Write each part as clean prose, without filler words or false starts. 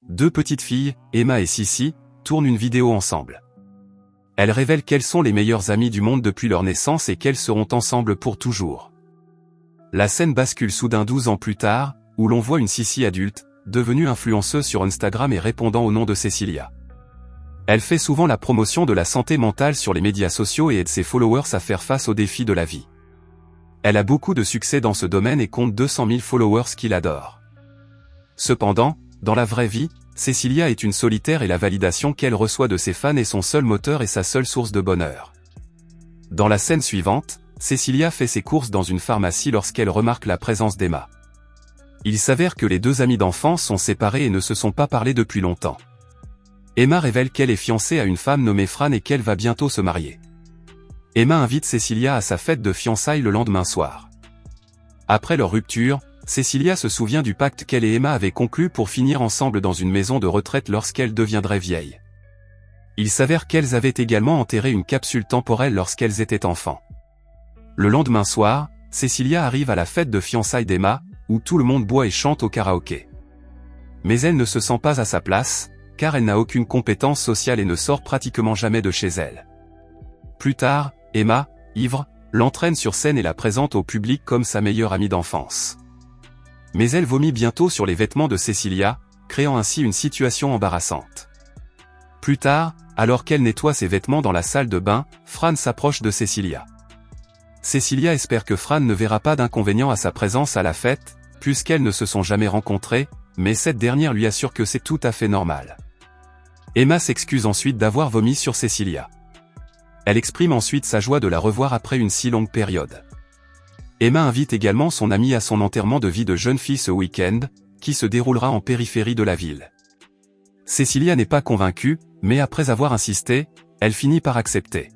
Deux petites filles, Emma et Sissi, tournent une vidéo ensemble. Elles révèlent qu'elles sont les meilleures amies du monde depuis leur naissance et qu'elles seront ensemble pour toujours. La scène bascule soudain 12 ans plus tard, où l'on voit une Sissi adulte, devenue influenceuse sur Instagram et répondant au nom de Cecilia. Elle fait souvent la promotion de la santé mentale sur les médias sociaux et aide ses followers à faire face aux défis de la vie. Elle a beaucoup de succès dans ce domaine et compte 200 000 followers qui l'adorent. Cependant, dans la vraie vie, Cecilia est une solitaire et la validation qu'elle reçoit de ses fans est son seul moteur et sa seule source de bonheur. Dans la scène suivante, Cecilia fait ses courses dans une pharmacie lorsqu'elle remarque la présence d'Emma. Il s'avère que les deux amis d'enfance sont séparés et ne se sont pas parlé depuis longtemps. Emma révèle qu'elle est fiancée à une femme nommée Fran et qu'elle va bientôt se marier. Emma invite Cecilia à sa fête de fiançailles le lendemain soir. Après leur rupture, Cecilia se souvient du pacte qu'elle et Emma avaient conclu pour finir ensemble dans une maison de retraite lorsqu'elle deviendrait vieille. Il s'avère qu'elles avaient également enterré une capsule temporelle lorsqu'elles étaient enfants. Le lendemain soir, Cecilia arrive à la fête de fiançailles d'Emma, où tout le monde boit et chante au karaoké. Mais elle ne se sent pas à sa place, car elle n'a aucune compétence sociale et ne sort pratiquement jamais de chez elle. Plus tard, Emma, ivre, l'entraîne sur scène et la présente au public comme sa meilleure amie d'enfance. Mais elle vomit bientôt sur les vêtements de Cecilia, créant ainsi une situation embarrassante. Plus tard, alors qu'elle nettoie ses vêtements dans la salle de bain, Fran s'approche de Cecilia. Cecilia espère que Fran ne verra pas d'inconvénient à sa présence à la fête, puisqu'elles ne se sont jamais rencontrées, mais cette dernière lui assure que c'est tout à fait normal. Emma s'excuse ensuite d'avoir vomi sur Cecilia. Elle exprime ensuite sa joie de la revoir après une si longue période. Emma invite également son amie à son enterrement de vie de jeune fille ce week-end, qui se déroulera en périphérie de la ville. Cecilia n'est pas convaincue, mais après avoir insisté, elle finit par accepter.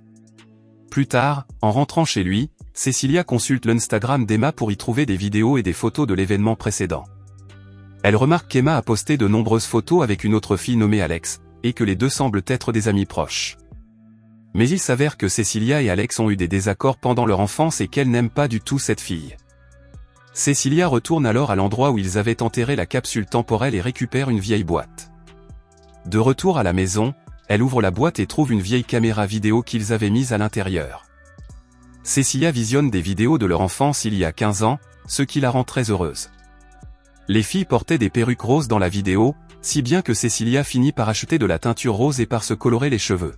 Plus tard, en rentrant chez lui, Cecilia consulte l'Instagram d'Emma pour y trouver des vidéos et des photos de l'événement précédent. Elle remarque qu'Emma a posté de nombreuses photos avec une autre fille nommée Alex, et que les deux semblent être des amis proches. Mais il s'avère que Cecilia et Alex ont eu des désaccords pendant leur enfance et qu'elle n'aime pas du tout cette fille. Cecilia retourne alors à l'endroit où ils avaient enterré la capsule temporelle et récupère une vieille boîte. De retour à la maison, elle ouvre la boîte et trouve une vieille caméra vidéo qu'ils avaient mise à l'intérieur. Cecilia visionne des vidéos de leur enfance il y a 15 ans, ce qui la rend très heureuse. Les filles portaient des perruques roses dans la vidéo, si bien que Cecilia finit par acheter de la teinture rose et par se colorer les cheveux.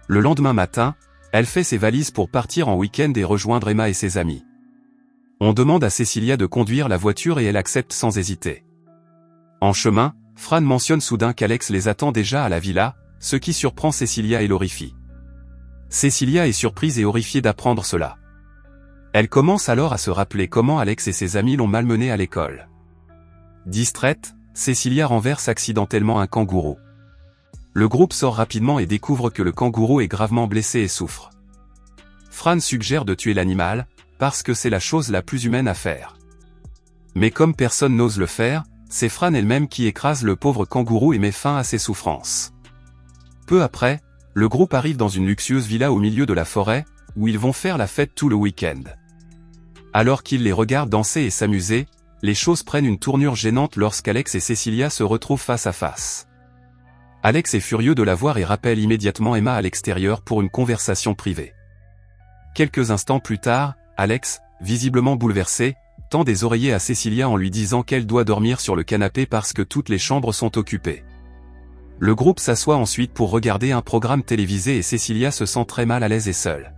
Le lendemain matin, elle fait ses valises pour partir en week-end et rejoindre Emma et ses amis. On demande à Cecilia de conduire la voiture et elle accepte sans hésiter. En chemin, Fran mentionne soudain qu'Alex les attend déjà à la villa, ce qui surprend Cecilia et l'horrifie. Cecilia est surprise et horrifiée d'apprendre cela. Elle commence alors à se rappeler comment Alex et ses amis l'ont malmenée à l'école. Distraite, Cecilia renverse accidentellement un kangourou. Le groupe sort rapidement et découvre que le kangourou est gravement blessé et souffre. Fran suggère de tuer l'animal, parce que c'est la chose la plus humaine à faire. Mais comme personne n'ose le faire, c'est Fran elle-même qui écrase le pauvre kangourou et met fin à ses souffrances. Peu après, le groupe arrive dans une luxueuse villa au milieu de la forêt, où ils vont faire la fête tout le week-end. Alors qu'ils les regardent danser et s'amuser, les choses prennent une tournure gênante lorsqu'Alex et Cecilia se retrouvent face à face. Alex est furieux de la voir et rappelle immédiatement Emma à l'extérieur pour une conversation privée. Quelques instants plus tard, Alex, visiblement bouleversé, tend des oreillers à Cecilia en lui disant qu'elle doit dormir sur le canapé parce que toutes les chambres sont occupées. Le groupe s'assoit ensuite pour regarder un programme télévisé et Cecilia se sent très mal à l'aise et seule.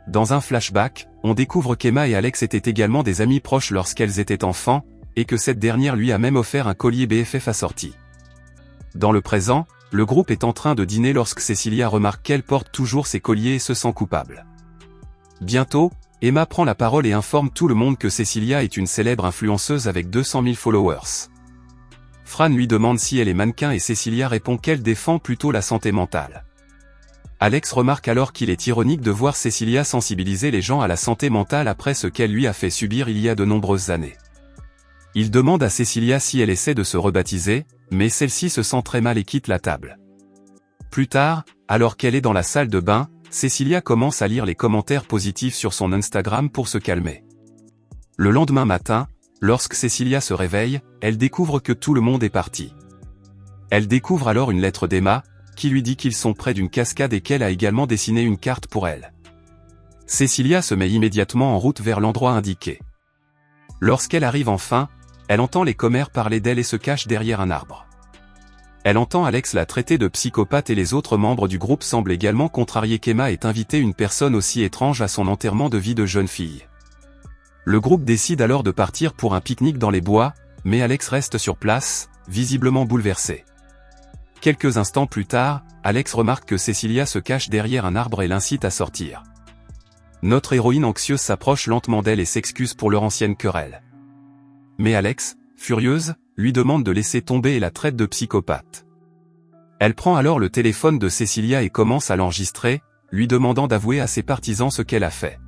Dans un flashback, on découvre qu'Emma et Alex étaient également des amis proches lorsqu'elles étaient enfants, et que cette dernière lui a même offert un collier BFF assorti. Dans le présent, le groupe est en train de dîner lorsque Cecilia remarque qu'elle porte toujours ses colliers et se sent coupable. Bientôt, Emma prend la parole et informe tout le monde que Cecilia est une célèbre influenceuse avec 200 000 followers. Fran lui demande si elle est mannequin et Cecilia répond qu'elle défend plutôt la santé mentale. Alex remarque alors qu'il est ironique de voir Cecilia sensibiliser les gens à la santé mentale après ce qu'elle lui a fait subir il y a de nombreuses années. Il demande à Cecilia si elle essaie de se rebaptiser, mais celle-ci se sent très mal et quitte la table. Plus tard, alors qu'elle est dans la salle de bain, Cecilia commence à lire les commentaires positifs sur son Instagram pour se calmer. Le lendemain matin, lorsque Cecilia se réveille, elle découvre que tout le monde est parti. Elle découvre alors une lettre d'Emma, qui lui dit qu'ils sont près d'une cascade et qu'elle a également dessiné une carte pour elle. Cecilia se met immédiatement en route vers l'endroit indiqué. Lorsqu'elle arrive enfin, elle entend les commères parler d'elle et se cache derrière un arbre. Elle entend Alex la traiter de psychopathe et les autres membres du groupe semblent également contrariés qu'Emma ait invité une personne aussi étrange à son enterrement de vie de jeune fille. Le groupe décide alors de partir pour un pique-nique dans les bois, mais Alex reste sur place, visiblement bouleversé. Quelques instants plus tard, Alex remarque que Cecilia se cache derrière un arbre et l'incite à sortir. Notre héroïne anxieuse s'approche lentement d'elle et s'excuse pour leur ancienne querelle. Mais Alex, furieuse, lui demande de laisser tomber et la traite de psychopathe. Elle prend alors le téléphone de Cecilia et commence à l'enregistrer, lui demandant d'avouer à ses partisans ce qu'elle a fait.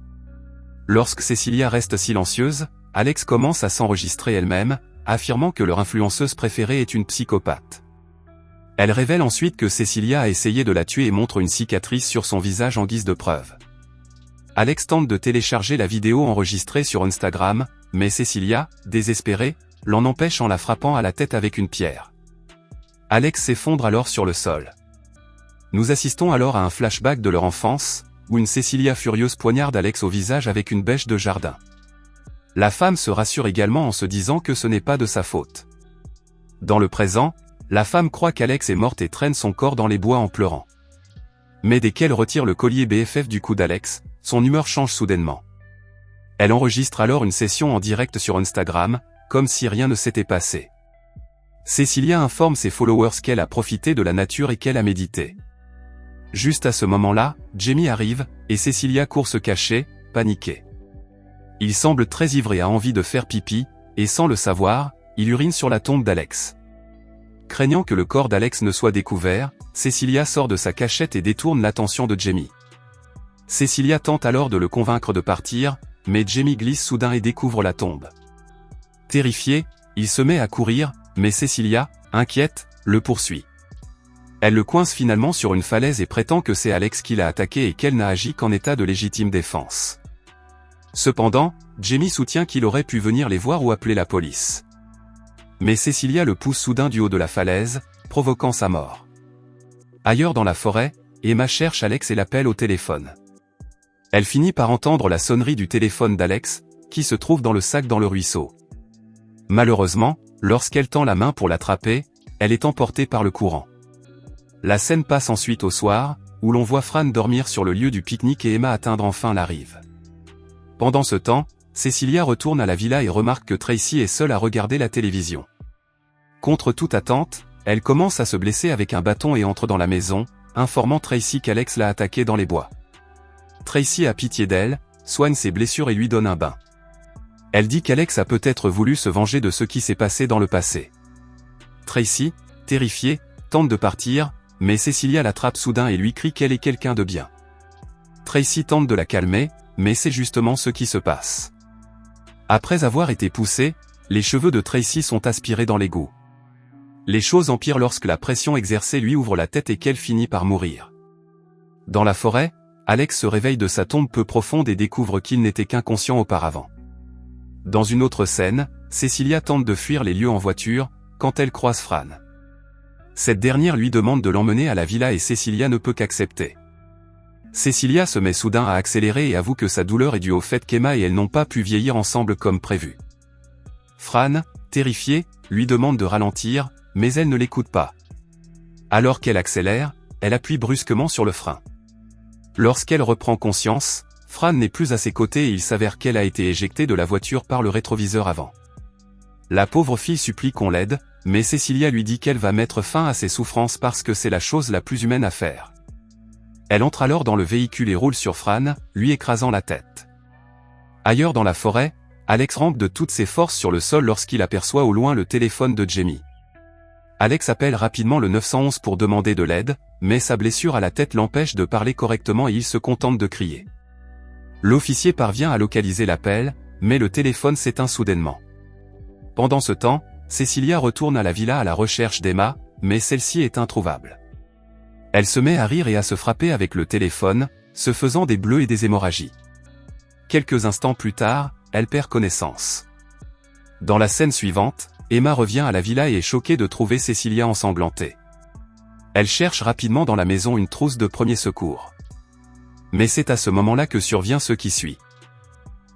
Lorsque Cecilia reste silencieuse, Alex commence à s'enregistrer elle-même, affirmant que leur influenceuse préférée est une psychopathe. Elle révèle ensuite que Cecilia a essayé de la tuer et montre une cicatrice sur son visage en guise de preuve. Alex tente de télécharger la vidéo enregistrée sur Instagram, mais Cecilia, désespérée, l'en empêche en la frappant à la tête avec une pierre. Alex s'effondre alors sur le sol. Nous assistons alors à un flashback de leur enfance, où une Cecilia furieuse poignarde Alex au visage avec une bêche de jardin. La femme se rassure également en se disant que ce n'est pas de sa faute. Dans le présent, la femme croit qu'Alex est morte et traîne son corps dans les bois en pleurant. Mais dès qu'elle retire le collier BFF du cou d'Alex, son humeur change soudainement. Elle enregistre alors une session en direct sur Instagram, comme si rien ne s'était passé. Cecilia informe ses followers qu'elle a profité de la nature et qu'elle a médité. Juste à ce moment-là, Jamie arrive, et Cecilia court se cacher, paniquée. Il semble très ivre et a envie de faire pipi, et sans le savoir, il urine sur la tombe d'Alex. Craignant que le corps d'Alex ne soit découvert, Cecilia sort de sa cachette et détourne l'attention de Jamie. Cecilia tente alors de le convaincre de partir, mais Jamie glisse soudain et découvre la tombe. Terrifié, il se met à courir, mais Cecilia, inquiète, le poursuit. Elle le coince finalement sur une falaise et prétend que c'est Alex qui l'a attaqué et qu'elle n'a agi qu'en état de légitime défense. Cependant, Jamie soutient qu'il aurait pu venir les voir ou appeler la police. Mais Cecilia le pousse soudain du haut de la falaise, provoquant sa mort. Ailleurs dans la forêt, Emma cherche Alex et l'appelle au téléphone. Elle finit par entendre la sonnerie du téléphone d'Alex, qui se trouve dans le sac dans le ruisseau. Malheureusement, lorsqu'elle tend la main pour l'attraper, elle est emportée par le courant. La scène passe ensuite au soir, où l'on voit Fran dormir sur le lieu du pique-nique et Emma atteindre enfin la rive. Pendant ce temps, Cecilia retourne à la villa et remarque que Tracy est seule à regarder la télévision. Contre toute attente, elle commence à se blesser avec un bâton et entre dans la maison, informant Tracy qu'Alex l'a attaquée dans les bois. Tracy a pitié d'elle, soigne ses blessures et lui donne un bain. Elle dit qu'Alex a peut-être voulu se venger de ce qui s'est passé dans le passé. Tracy, terrifiée, tente de partir, mais Cecilia l'attrape soudain et lui crie qu'elle est quelqu'un de bien. Tracy tente de la calmer, mais c'est justement ce qui se passe. Après avoir été poussée, les cheveux de Tracy sont aspirés dans l'égout. Les choses empirent lorsque la pression exercée lui ouvre la tête et qu'elle finit par mourir. Dans la forêt, Alex se réveille de sa tombe peu profonde et découvre qu'il n'était qu'inconscient auparavant. Dans une autre scène, Cecilia tente de fuir les lieux en voiture, quand elle croise Fran. Cette dernière lui demande de l'emmener à la villa et Cecilia ne peut qu'accepter. Cecilia se met soudain à accélérer et avoue que sa douleur est due au fait qu'Emma et elle n'ont pas pu vieillir ensemble comme prévu. Fran, terrifiée, lui demande de ralentir, mais elle ne l'écoute pas. Alors qu'elle accélère, elle appuie brusquement sur le frein. Lorsqu'elle reprend conscience, Fran n'est plus à ses côtés et il s'avère qu'elle a été éjectée de la voiture par le rétroviseur avant. La pauvre fille supplie qu'on l'aide, mais Cecilia lui dit qu'elle va mettre fin à ses souffrances parce que c'est la chose la plus humaine à faire. Elle entre alors dans le véhicule et roule sur Fran, lui écrasant la tête. Ailleurs dans la forêt, Alex rampe de toutes ses forces sur le sol lorsqu'il aperçoit au loin le téléphone de Jamie. Alex appelle rapidement le 911 pour demander de l'aide, mais sa blessure à la tête l'empêche de parler correctement et il se contente de crier. L'officier parvient à localiser l'appel, mais le téléphone s'éteint soudainement. Pendant ce temps, Cecilia retourne à la villa à la recherche d'Emma, mais celle-ci est introuvable. Elle se met à rire et à se frapper avec le téléphone, se faisant des bleus et des hémorragies. Quelques instants plus tard, elle perd connaissance. Dans la scène suivante, Emma revient à la villa et est choquée de trouver Cecilia ensanglantée. Elle cherche rapidement dans la maison une trousse de premier secours. Mais c'est à ce moment-là que survient ce qui suit.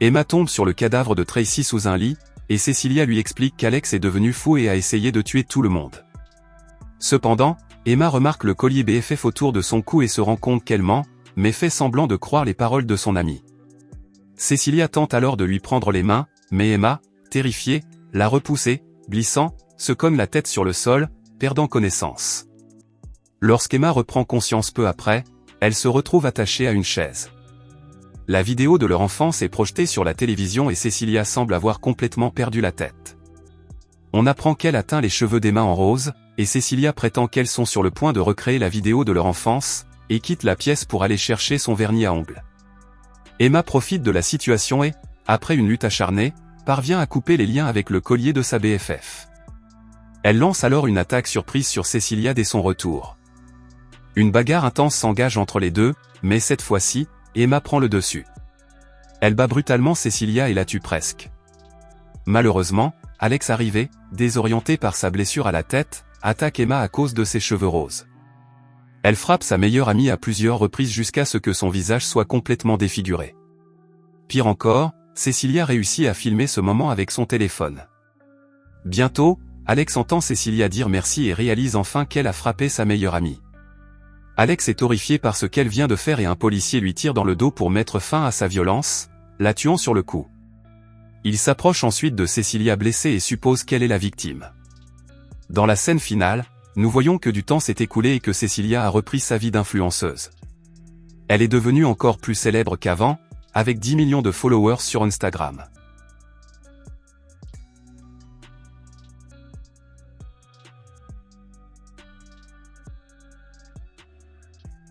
Emma tombe sur le cadavre de Tracy sous un lit, et Cecilia lui explique qu'Alex est devenu fou et a essayé de tuer tout le monde. Cependant, Emma remarque le collier BFF autour de son cou et se rend compte qu'elle ment, mais fait semblant de croire les paroles de son amie. Cecilia tente alors de lui prendre les mains, mais Emma, terrifiée, l'a repoussée, glissant, se cogne la tête sur le sol, perdant connaissance. Lorsqu'Emma reprend conscience peu après, elle se retrouve attachée à une chaise. La vidéo de leur enfance est projetée sur la télévision et Cecilia semble avoir complètement perdu la tête. On apprend qu'elle a teint les cheveux d'Emma en rose, et Cecilia prétend qu'elles sont sur le point de recréer la vidéo de leur enfance, et quitte la pièce pour aller chercher son vernis à ongles. Emma profite de la situation et, après une lutte acharnée, parvient à couper les liens avec le collier de sa BFF. Elle lance alors une attaque surprise sur Cecilia dès son retour. Une bagarre intense s'engage entre les deux, mais cette fois-ci, Emma prend le dessus. Elle bat brutalement Cecilia et la tue presque. Malheureusement, Alex arrivé, désorienté par sa blessure à la tête, attaque Emma à cause de ses cheveux roses. Elle frappe sa meilleure amie à plusieurs reprises jusqu'à ce que son visage soit complètement défiguré. Pire encore, Cecilia réussit à filmer ce moment avec son téléphone. Bientôt, Alex entend Cecilia dire merci et réalise enfin qu'elle a frappé sa meilleure amie. Alex est horrifié par ce qu'elle vient de faire et un policier lui tire dans le dos pour mettre fin à sa violence, la tuant sur le coup. Il s'approche ensuite de Cecilia blessée et suppose qu'elle est la victime. Dans la scène finale, nous voyons que du temps s'est écoulé et que Cecilia a repris sa vie d'influenceuse. Elle est devenue encore plus célèbre qu'avant, avec 10 millions de followers sur Instagram.